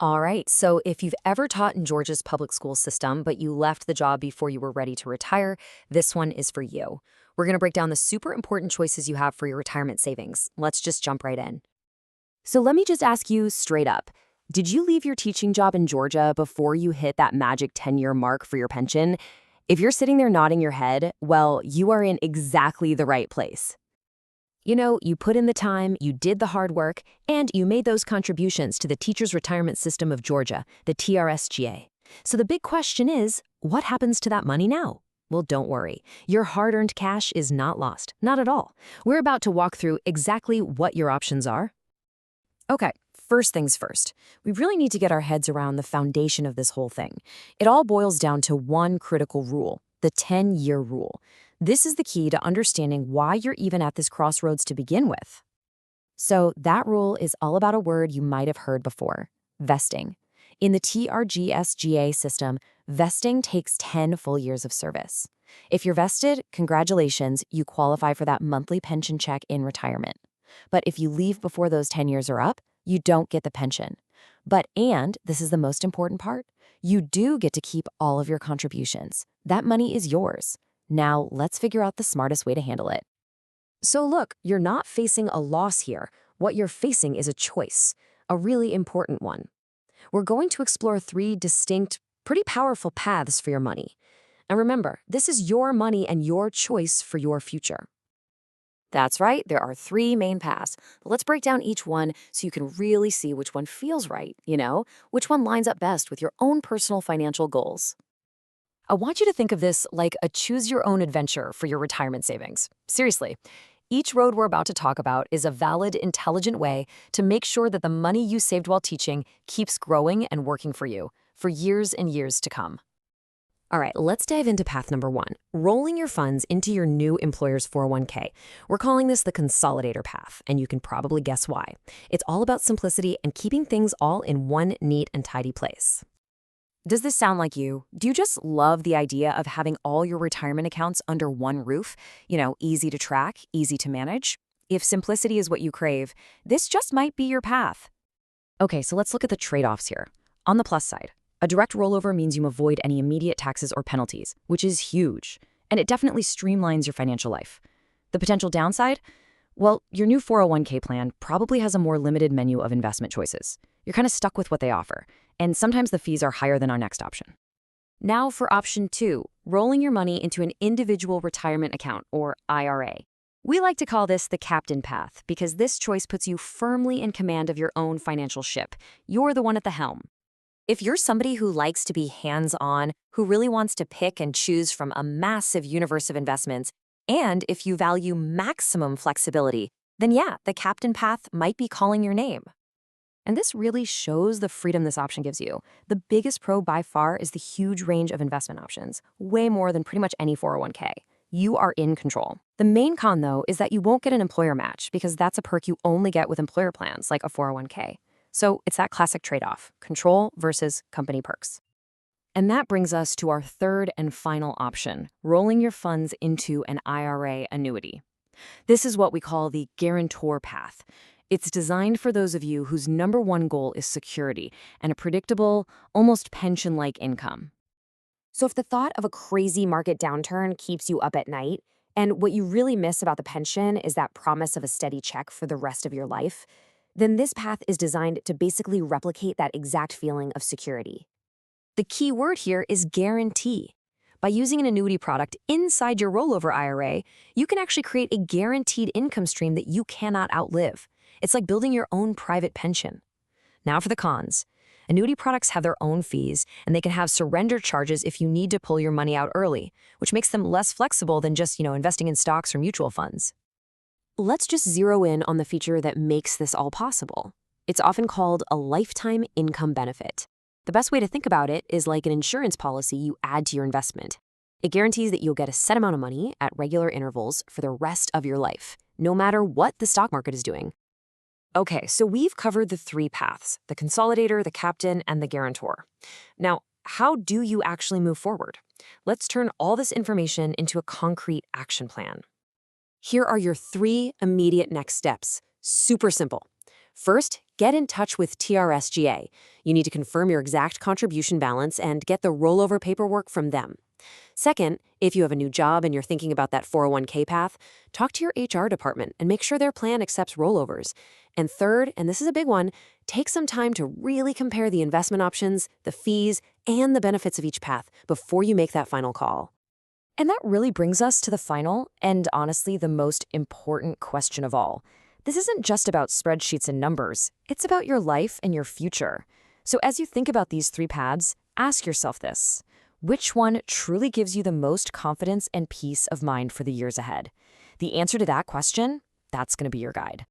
All right, so if you've ever taught in Georgia's public school system, but you left the job before you were ready to retire, this one is for you. We're going to break down the super important choices you have for your retirement savings. Let's just jump right in. So let me just ask you straight up. Did you leave your teaching job in Georgia before you hit that magic 10-year mark for your pension? If you're sitting there nodding your head, well, you are in exactly the right place. You put in the time, you did the hard work, and you made those contributions to the Teachers Retirement System of Georgia, the TRSGA. So the big question is, what happens to that money now? Well, don't worry. Your hard-earned cash is not lost. Not at all. We're about to walk through exactly what your options are. Okay, first things first. We really need to get our heads around the foundation of this whole thing. It all boils down to one critical rule, the 10-year rule. This is the key to understanding why you're even at this crossroads to begin with. So that rule is all about a word you might have heard before, vesting. In the TRGSGA system, vesting takes 10 full years of service. If you're vested, congratulations, you qualify for that monthly pension check in retirement. But if you leave before those 10 years are up, you don't get the pension. And this is the most important part, you do get to keep all of your contributions. That money is yours. Now, let's figure out the smartest way to handle it. So look, you're not facing a loss here. What you're facing is a choice, a really important one. We're going to explore 3 distinct, pretty powerful paths for your money. And remember, this is your money and your choice for your future. That's right, there are 3 main paths. But let's break down each one so you can really see which one feels right, which one lines up best with your own personal financial goals. I want you to think of this like a choose-your-own-adventure for your retirement savings. Seriously, each road we're about to talk about is a valid, intelligent way to make sure that the money you saved while teaching keeps growing and working for you for years and years to come. All right, let's dive into path number 1, rolling your funds into your new employer's 401k. We're calling this the consolidator path, and you can probably guess why. It's all about simplicity and keeping things all in one neat and tidy place. Does this sound like you? Do you just love the idea of having all your retirement accounts under one roof? Easy to track, easy to manage? If simplicity is what you crave, this just might be your path. Okay, so let's look at the trade-offs here. On the plus side, a direct rollover means you avoid any immediate taxes or penalties, which is huge, and it definitely streamlines your financial life. The potential downside? Well, your new 401k plan probably has a more limited menu of investment choices. You're kind of stuck with what they offer, and sometimes the fees are higher than our next option. Now for option 2, rolling your money into an individual retirement account, or IRA. We like to call this the captain path because this choice puts you firmly in command of your own financial ship. You're the one at the helm. If you're somebody who likes to be hands-on, who really wants to pick and choose from a massive universe of investments, and if you value maximum flexibility, then yeah, the captain path might be calling your name. And this really shows the freedom this option gives you. The biggest pro by far is the huge range of investment options, way more than pretty much any 401k. You are in control. The main con, though, is that you won't get an employer match because that's a perk you only get with employer plans like a 401k. So it's that classic trade-off, control versus company perks. And that brings us to our third and final option, rolling your funds into an IRA annuity. This is what we call the guarantor path. It's designed for those of you whose number one goal is security and a predictable, almost pension-like income. So if the thought of a crazy market downturn keeps you up at night, and what you really miss about the pension is that promise of a steady check for the rest of your life, then this path is designed to basically replicate that exact feeling of security. The key word here is guarantee. By using an annuity product inside your rollover IRA, you can actually create a guaranteed income stream that you cannot outlive. It's like building your own private pension. Now for the cons. Annuity products have their own fees, and they can have surrender charges if you need to pull your money out early, which makes them less flexible than just, investing in stocks or mutual funds. Let's just zero in on the feature that makes this all possible. It's often called a lifetime income benefit. The best way to think about it is like an insurance policy you add to your investment. It guarantees that you'll get a set amount of money at regular intervals for the rest of your life, no matter what the stock market is doing. Okay, so we've covered the 3 paths, the consolidator, the captain, and the guarantor. Now, how do you actually move forward? Let's turn all this information into a concrete action plan. Here are your 3 immediate next steps. Super simple. First, get in touch with TRSGA. You need to confirm your exact contribution balance and get the rollover paperwork from them. Second, if you have a new job and you're thinking about that 401k path, talk to your HR department and make sure their plan accepts rollovers. And third, and this is a big one, take some time to really compare the investment options, the fees, and the benefits of each path before you make that final call. And that really brings us to the final and honestly the most important question of all. This isn't just about spreadsheets and numbers. It's about your life and your future. So as you think about these three paths, ask yourself this. Which one truly gives you the most confidence and peace of mind for the years ahead? The answer to that question, that's going to be your guide.